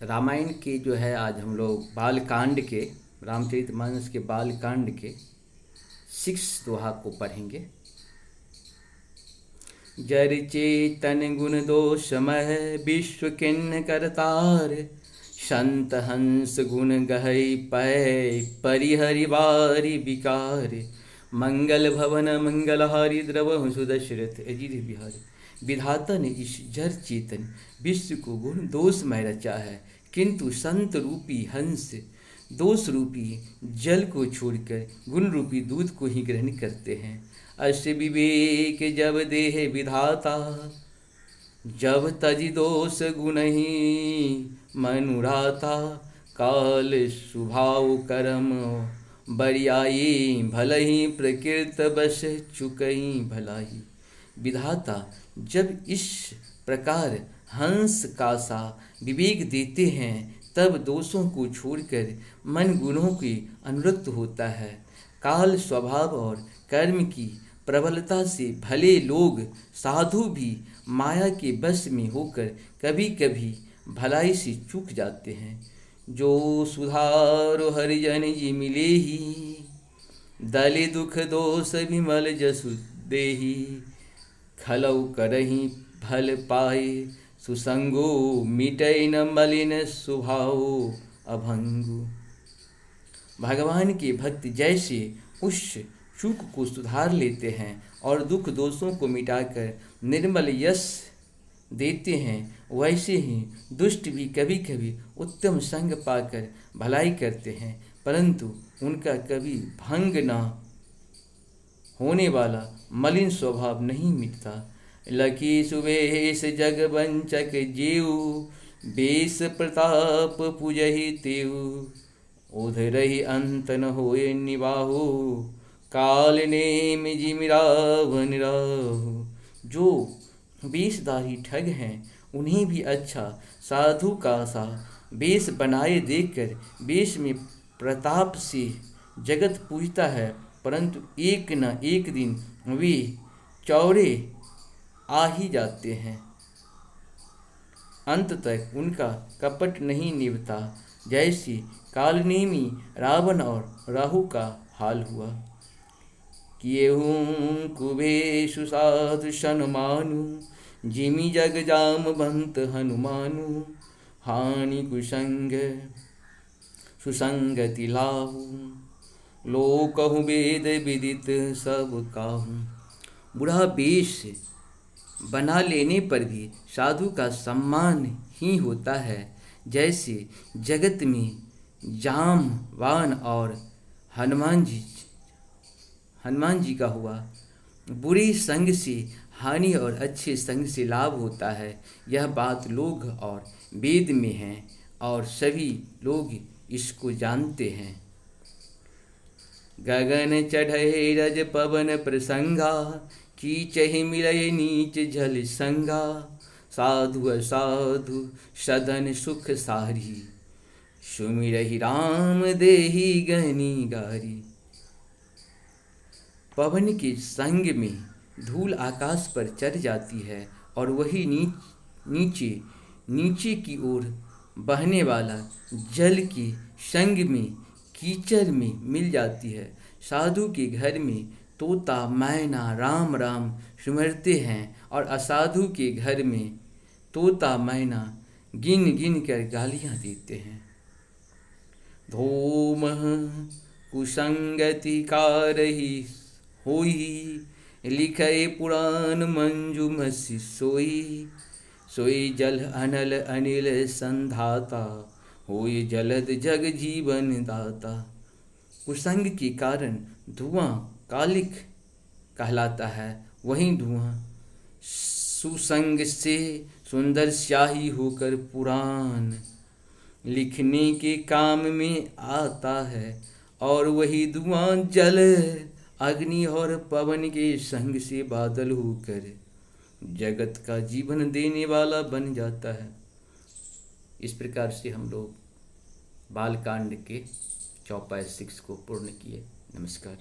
रामायण के जो है आज हम लोग बालकांड के रामचरितमानस के बालकांड के 6 दोहा को पढ़ेंगे। जर चेतन गुण दोषमय विश्व किन्न करतार, संत हंस गुण गहई पै परिहरि बारी विकार। मंगल भवन मंगलहारी द्रवहु सुदशरथ अजित बिहारी। विधाता ने इस जड़ चेतन विश्व को गुण दोषमय रचा है, किंतु संत रूपी हंस दोष रूपी जल को छोड़कर गुण रूपी दूध को ही ग्रहण करते हैं। अष्ट विवेक जब देह विधाता, जब तज दोष गुण ही मनुराता। काल स्वभाव कर्म बरियाई, भलही प्रकृत बस चुकई भलाई। विधाता जब इस प्रकार हंस का सा विवेक देते हैं, तब दोषों को छोड़कर मन गुणों के अनुरक्त होता है। काल स्वभाव और कर्म की प्रबलता से भले लोग साधु भी माया के बस में होकर कभी कभी भलाई से चूक जाते हैं। जो सुधारो हरिजन जी मिले ही, दले दुख दोष विमल जसु देही। खलौ करही फल पाए सुसंगो, मिटै न मलिन स्वभाव अभंगु। भगवान के भक्त जैसे उस चूक को सुधार लेते हैं और दुख दोषों को मिटाकर निर्मल यश देते हैं, वैसे ही दुष्ट भी कभी कभी उत्तम संग पाकर भलाई करते हैं, परंतु उनका कभी भंग न होने वाला मलिन स्वभाव नहीं मिटता। लकी सुवेश जग वंचक जेऊ, बेस प्रताप पूजहि तेऊ। ओधरहि अंत न होए निबाहु, काल नेम जिमिराव निराहु। जो वेशधारी ठग हैं, उन्हें भी अच्छा साधु का सा वेश बनाए देखकर वेश में प्रताप से जगत पूजता है, परंतु एक न एक दिन वे चौरे आ ही जाते हैं। अंत तक उनका कपट नहीं निभता, जैसे कालनेमी रावण और राहु का हाल हुआ। किएहूं कुबेशु साधु सनमानु, जिमि जग जाम बंत हनुमानु। हानि कुसंग सुसंगति लाहु, लोकहु वेद विदित सब काहू। बुरा वेश बना लेने पर भी साधु का सम्मान ही होता है, जैसे जगत में जामवान और हनुमान जी का हुआ। बुरे संग से हानि और अच्छे संग से लाभ होता है, यह बात लोग और वेद में है और सभी लोग इसको जानते हैं। गगन चढ़े रज पवन प्रसंगा, कीचहि मिलय नीच जल संगा। साधु असाधु सदन सुख सारी, सुमिरहि राम देहि गहनी गारी। पवन के संग में धूल आकाश पर चढ़ जाती है और वही नीचे की ओर बहने वाला जल के संग में कीचड़ में मिल जाती है। साधु के घर में तोता मैना राम राम सुमरते हैं, और असाधु के घर में तोता मैना गिन गिन कर गालियाँ देते हैं। धूम कुसंगति कारहि होई, लिखे पुराण मंजू मसी सोई। सोई जल अनल अनिल संधाता, होई जलद जग जीवन दाता। कुसंग के कारण धुआं कालिक कहलाता है, वहीं धुआं सुसंग से सुंदर स्याही होकर पुराण लिखने के काम में आता है। और वही धुआं जल अग्नि और पवन के संग से बादल होकर जगत का जीवन देने वाला बन जाता है। इस प्रकार से हम लोग बालकांड के चौपाई 6 को पूर्ण किए। नमस्कार।